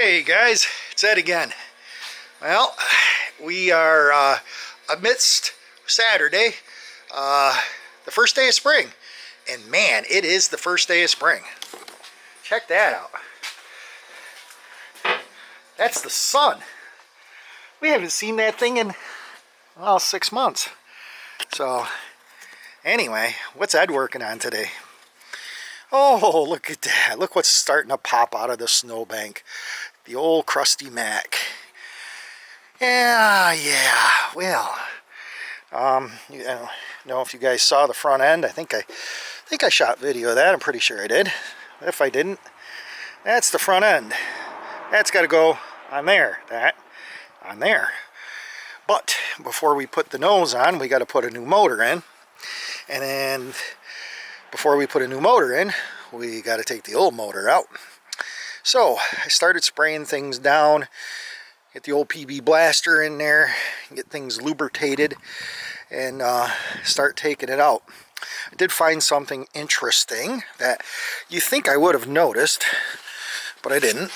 Hey guys, it's Ed again. Well, we are amidst Saturday, the first day of spring. And man, it is the first day of spring. Check that out. That's the sun. We haven't seen that thing in, well, 6 months. So, anyway, what's Ed working on today? Oh, look at that. Look what's starting to pop out of the snowbank. The old crusty Mack. Yeah, well, you know if you guys saw the front end. I think I shot video of that. I'm pretty sure I did. If I didn't, that's the front end. That's got to go on there. That on there. But before we put the nose on, we got to put a new motor in. And then before we put a new motor in, we got to take the old motor out. So I started spraying things down, get the old PB blaster in there, get things lubricated, and start taking it out. I did find something interesting that you think I would have noticed, but I didn't.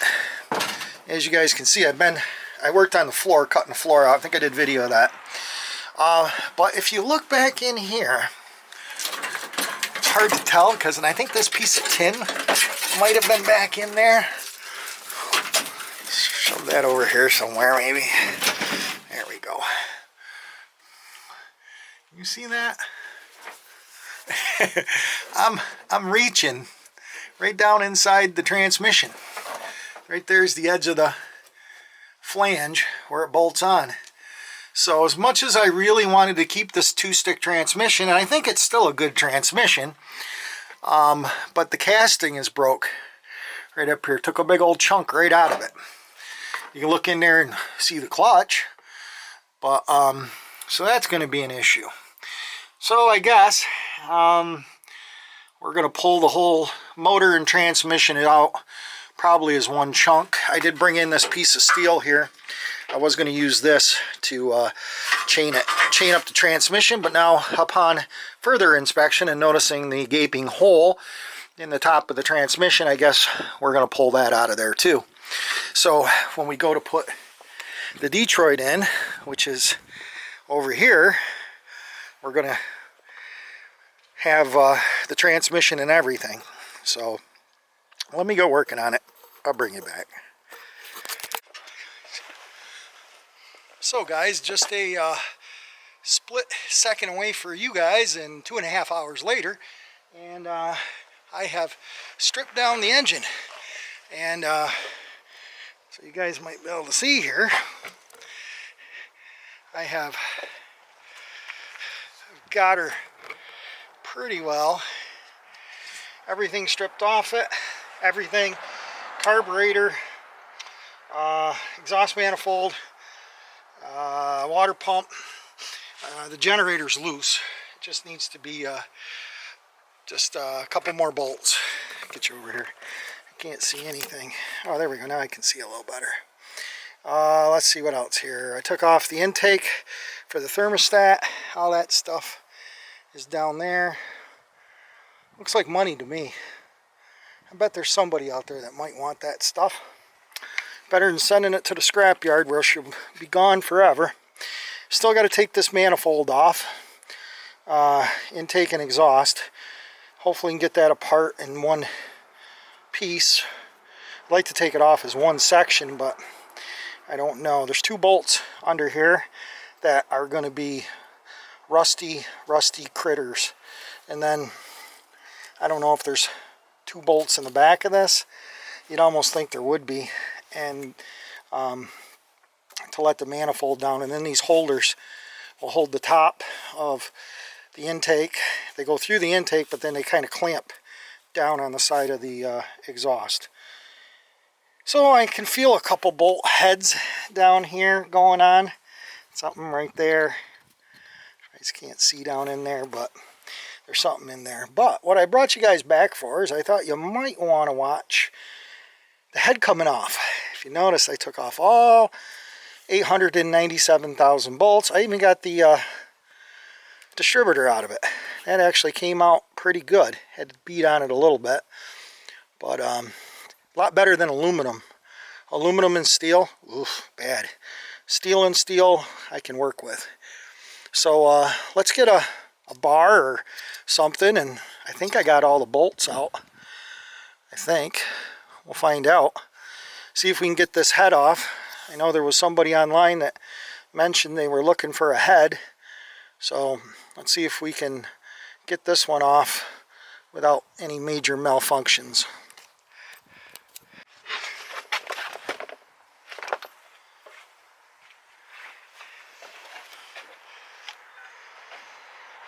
As you guys can see, I worked on the floor, cutting the floor out. I think I did video of that. But if you look back in here, it's hard to tell because I think this piece of tin might have been back in there. Shove that over here somewhere, maybe. There we go. You see that? I'm reaching right down inside the transmission. Right there's the edge of the flange where it bolts on. So as much as I really wanted to keep this two-stick transmission, and I think it's still a good transmission, but the casting is broke right up here. Took a big old chunk right out of it. You can look in there and see the clutch, but so that's going to be an issue. So I guess we're going to pull the whole motor and transmission out probably as one chunk. I did bring in this piece of steel here. I was going to use this to chain up the transmission, but now upon further inspection and noticing the gaping hole in the top of the transmission, I guess we're going to pull that out of there too. So when we go to put the Detroit in, which is over here, we're going to have the transmission and everything. So let me go working on it. I'll bring you back. So guys, just a split second away for you guys and 2.5 hours later, and I have stripped down the engine, and so you guys might be able to see here, I've got her pretty well. Everything stripped off it, everything, carburetor, exhaust manifold, water pump. The generator's loose. It just needs to be just a couple more bolts. Get you over here. I can't see anything. Oh, there we go. Now I can see a little better. Let's see what else here. I took off the intake for the thermostat. All that stuff is down there. Looks like money to me. I bet there's somebody out there that might want that stuff. Better than sending it to the scrapyard where she'll be gone forever. Still got to take this manifold off. Intake and exhaust. Hopefully we can get that apart in one piece. I'd like to take it off as one section, but I don't know. There's 2 bolts under here that are going to be rusty critters. And then I don't know if there's 2 bolts in the back of this. You'd almost think there would be. And to let the manifold down, and then these holders will hold the top of the intake. They go through the intake, but then they kind of clamp down on the side of the exhaust. So I can feel a couple bolt heads down here going on. Something right there. I just can't see down in there, but there's something in there. But what I brought you guys back for is I thought you might want to watch the head coming off. If you notice, I took off all 897,000 bolts. I even got the distributor out of it. That actually came out pretty good. Had to beat on it a little bit, but a lot better than aluminum. Aluminum and steel, oof, bad. Steel and steel I can work with. So let's get a bar or something, and I think I got all the bolts out. I think. We'll find out. See if we can get this head off. I know there was somebody online that mentioned they were looking for a head. So let's see if we can get this one off without any major malfunctions.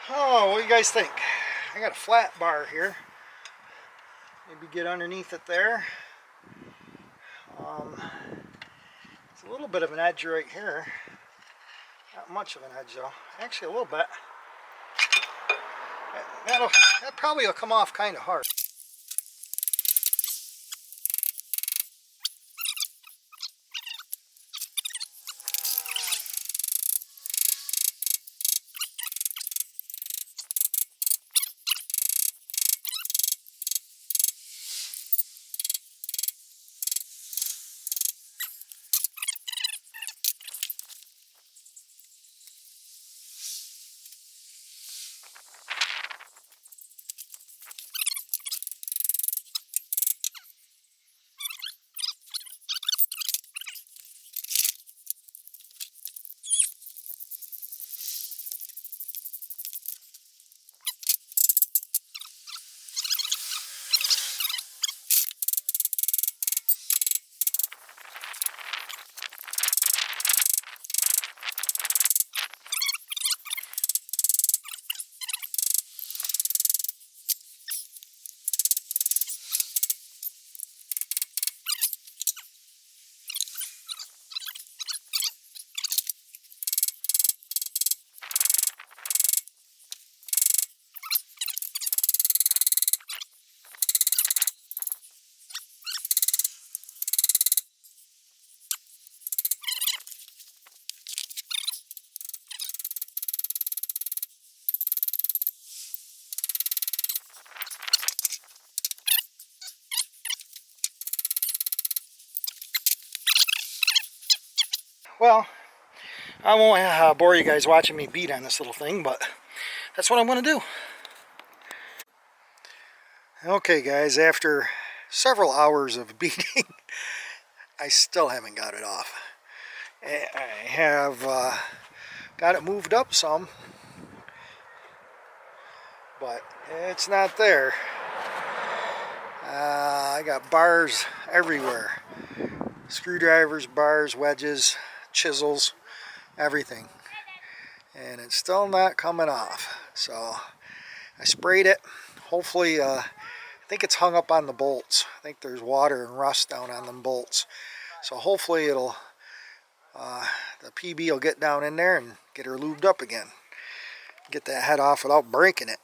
Oh, what do you guys think? I got a flat bar here. Maybe get underneath it there. It's a little bit of an edge right here. Not much of an edge though. Actually a little bit. That probably will come off kind of hard. Well, I won't bore you guys watching me beat on this little thing, but that's what I'm going to do. Okay guys, after several hours of beating, I still haven't got it off. I have got it moved up some, but it's not there. I got bars everywhere. Screwdrivers, bars, wedges, chisels, everything. And it's still not coming off. So I sprayed it. Hopefully, I think it's hung up on the bolts. I think there's water and rust down on them bolts. So hopefully it'll, the PB will get down in there and get her lubed up again. Get that head off without breaking it.